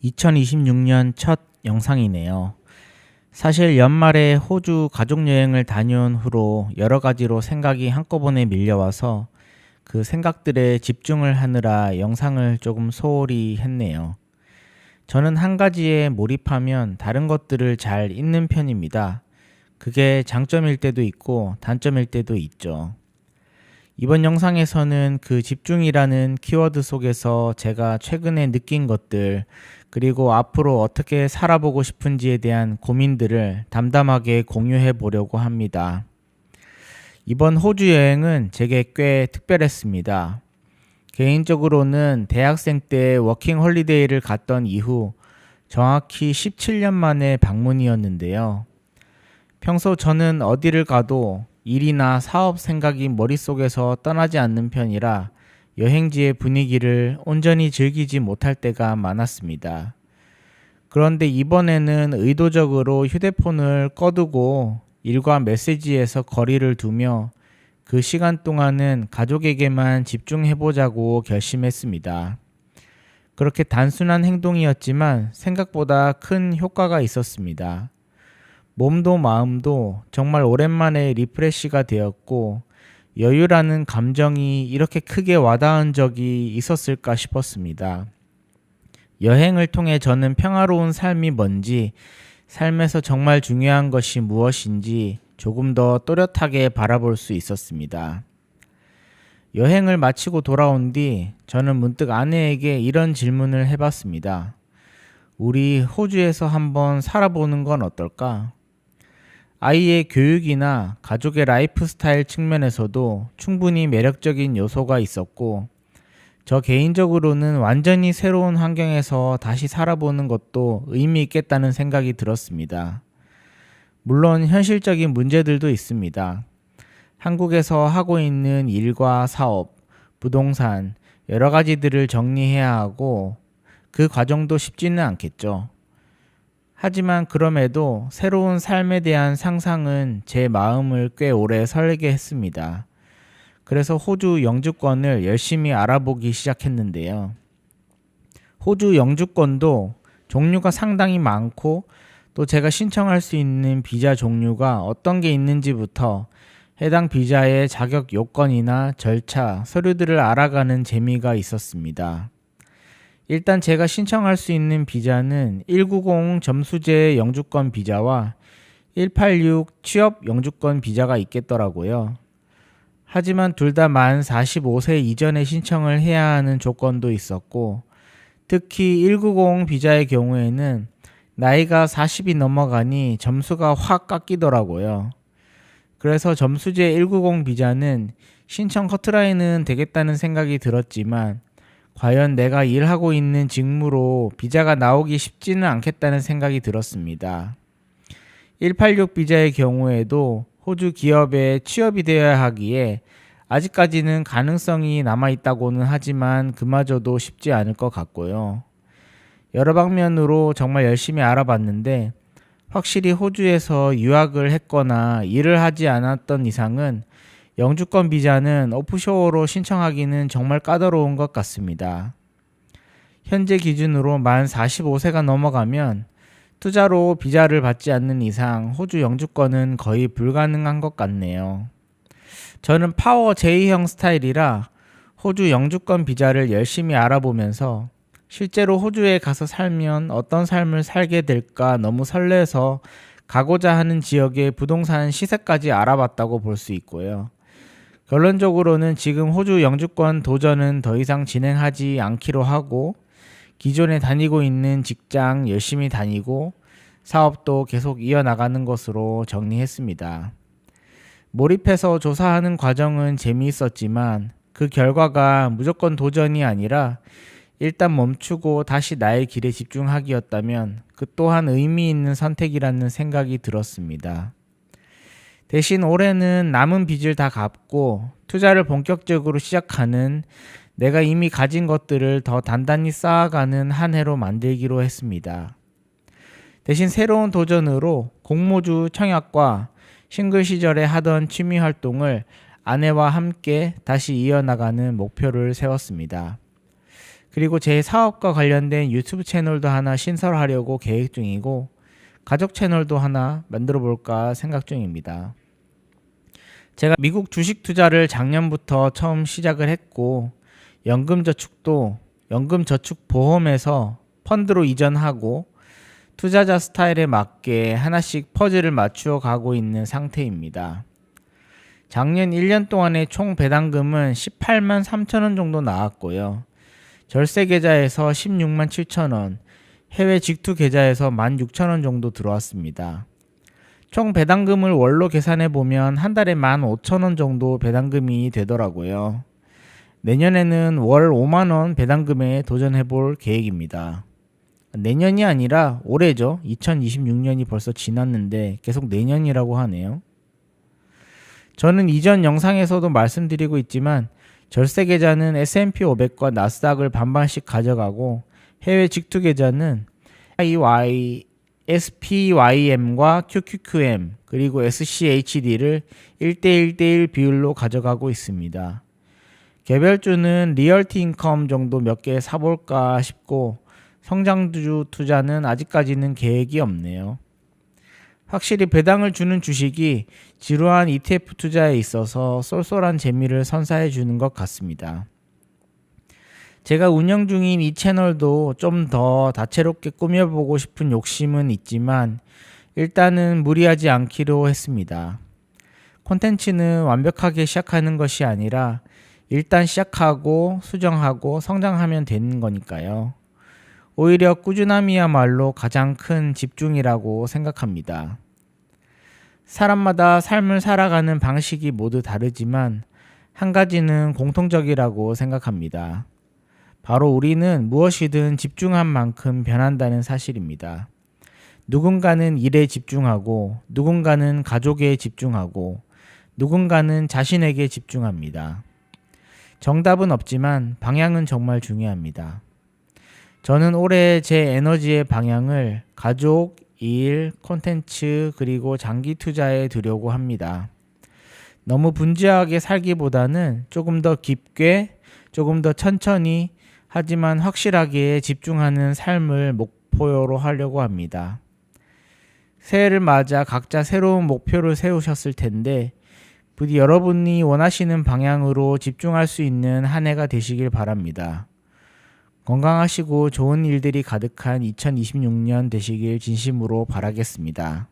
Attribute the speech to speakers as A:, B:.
A: 2026년 첫 영상이네요. 사실 연말에 호주 가족여행을 다녀온 후로 여러 가지로 생각이 한꺼번에 밀려와서 그 생각들에 집중을 하느라 영상을 조금 소홀히 했네요. 저는 한 가지에 몰입하면 다른 것들을 잘 잊는 편입니다. 그게 장점일 때도 있고 단점일 때도 있죠. 이번 영상에서는 그 집중이라는 키워드 속에서 제가 최근에 느낀 것들, 그리고 앞으로 어떻게 살아보고 싶은지에 대한 고민들을 담담하게 공유해 보려고 합니다. 이번 호주 여행은 제게 꽤 특별했습니다. 개인적으로는 대학생 때 워킹 홀리데이를 갔던 이후 정확히 17년 만에 방문이었는데요. 평소 저는 어디를 가도 일이나 사업 생각이 머릿속에서 떠나지 않는 편이라 여행지의 분위기를 온전히 즐기지 못할 때가 많았습니다. 그런데 이번에는 의도적으로 휴대폰을 꺼두고 일과 메시지에서 거리를 두며 그 시간 동안은 가족에게만 집중해보자고 결심했습니다. 그렇게 단순한 행동이었지만 생각보다 큰 효과가 있었습니다. 몸도 마음도 정말 오랜만에 리프레시가 되었고 여유라는 감정이 이렇게 크게 와닿은 적이 있었을까 싶었습니다. 여행을 통해 저는 평화로운 삶이 뭔지, 삶에서 정말 중요한 것이 무엇인지 조금 더 또렷하게 바라볼 수 있었습니다. 여행을 마치고 돌아온 뒤 저는 문득 아내에게 이런 질문을 해봤습니다. 우리 호주에서 한번 살아보는 건 어떨까? 아이의 교육이나 가족의 라이프 스타일 측면에서도 충분히 매력적인 요소가 있었고, 저 개인적으로는 완전히 새로운 환경에서 다시 살아보는 것도 의미 있겠다는 생각이 들었습니다. 물론 현실적인 문제들도 있습니다. 한국에서 하고 있는 일과 사업, 부동산, 여러 가지들을 정리해야 하고 그 과정도 쉽지는 않겠죠. 하지만 그럼에도 새로운 삶에 대한 상상은 제 마음을 꽤 오래 설레게 했습니다. 그래서 호주 영주권을 열심히 알아보기 시작했는데요. 호주 영주권도 종류가 상당히 많고 또 제가 신청할 수 있는 비자 종류가 어떤 게 있는지부터 해당 비자의 자격 요건이나 절차, 서류들을 알아가는 재미가 있었습니다. 일단 제가 신청할 수 있는 비자는 190 점수제 영주권 비자와 186 취업 영주권 비자가 있겠더라고요. 하지만 둘 다 만 45세 이전에 신청을 해야 하는 조건도 있었고, 특히 190 비자의 경우에는 나이가 40이 넘어가니 점수가 확 깎이더라고요. 그래서 점수제 190 비자는 신청 커트라인은 되겠다는 생각이 들었지만 과연 내가 일하고 있는 직무로 비자가 나오기 쉽지는 않겠다는 생각이 들었습니다. 186 비자의 경우에도 호주 기업에 취업이 되어야 하기에 아직까지는 가능성이 남아있다고는 하지만 그마저도 쉽지 않을 것 같고요. 여러 방면으로 정말 열심히 알아봤는데 확실히 호주에서 유학을 했거나 일을 하지 않았던 이상은 영주권 비자는 오프쇼어로 신청하기는 정말 까다로운 것 같습니다. 현재 기준으로 만 45세가 넘어가면 투자로 비자를 받지 않는 이상 호주 영주권은 거의 불가능한 것 같네요. 저는 파워 J형 스타일이라 호주 영주권 비자를 열심히 알아보면서 실제로 호주에 가서 살면 어떤 삶을 살게 될까 너무 설레서 가고자 하는 지역의 부동산 시세까지 알아봤다고 볼 수 있고요. 결론적으로는 지금 호주 영주권 도전은 더 이상 진행하지 않기로 하고 기존에 다니고 있는 직장 열심히 다니고 사업도 계속 이어나가는 것으로 정리했습니다. 몰입해서 조사하는 과정은 재미있었지만 그 결과가 무조건 도전이 아니라 일단 멈추고 다시 나의 길에 집중하기였다면 그 또한 의미 있는 선택이라는 생각이 들었습니다. 대신 올해는 남은 빚을 다 갚고 투자를 본격적으로 시작하는 내가 이미 가진 것들을 더 단단히 쌓아가는 한 해로 만들기로 했습니다. 대신 새로운 도전으로 공모주 청약과 싱글 시절에 하던 취미 활동을 아내와 함께 다시 이어나가는 목표를 세웠습니다. 그리고 제 사업과 관련된 유튜브 채널도 하나 신설하려고 계획 중이고 가족 채널도 하나 만들어 볼까 생각 중입니다. 제가 미국 주식 투자를 작년부터 처음 시작을 했고 연금저축도 연금저축보험에서 펀드로 이전하고 투자자 스타일에 맞게 하나씩 퍼즐을 맞추어 가고 있는 상태입니다. 작년 1년 동안의 총 배당금은 18만 3천 원 정도 나왔고요. 절세 계좌에서 16만 7천 원, 해외 직투 계좌에서 1만 6천 원 정도 들어왔습니다. 총 배당금을 월로 계산해 보면 한 달에 1만 5천 원 정도 배당금이 되더라고요. 내년에는 월 5만 원 배당금에 도전해 볼 계획입니다. 내년이 아니라 올해죠. 2026년이 벌써 지났는데 계속 내년이라고 하네요. 저는 이전 영상에서도 말씀드리고 있지만 절세 계좌는 S&P 500과 나스닥을 반반씩 가져가고 해외 직투 계좌는 SPYM과 QQQM 그리고 SCHD를 1대1대1 비율로 가져가고 있습니다. 개별주는 리얼티 인컴 정도 몇 개 사볼까 싶고 성장주 투자는 아직까지는 계획이 없네요. 확실히 배당을 주는 주식이 지루한 ETF 투자에 있어서 쏠쏠한 재미를 선사해 주는 것 같습니다. 제가 운영 중인 이 채널도 좀 더 다채롭게 꾸며보고 싶은 욕심은 있지만 일단은 무리하지 않기로 했습니다. 콘텐츠는 완벽하게 시작하는 것이 아니라 일단 시작하고 수정하고 성장하면 되는 거니까요. 오히려 꾸준함이야말로 가장 큰 집중이라고 생각합니다. 사람마다 삶을 살아가는 방식이 모두 다르지만 한 가지는 공통적이라고 생각합니다. 바로 우리는 무엇이든 집중한 만큼 변한다는 사실입니다. 누군가는 일에 집중하고 누군가는 가족에 집중하고 누군가는 자신에게 집중합니다. 정답은 없지만 방향은 정말 중요합니다. 저는 올해 제 에너지의 방향을 가족, 일, 콘텐츠 그리고 장기 투자에 두려고 합니다. 너무 분주하게 살기보다는 조금 더 깊게, 조금 더 천천히 하지만 확실하게 집중하는 삶을 목표로 하려고 합니다. 새해를 맞아 각자 새로운 목표를 세우셨을 텐데 부디 여러분이 원하시는 방향으로 집중할 수 있는 한 해가 되시길 바랍니다. 건강하시고 좋은 일들이 가득한 2026년 되시길 진심으로 바라겠습니다.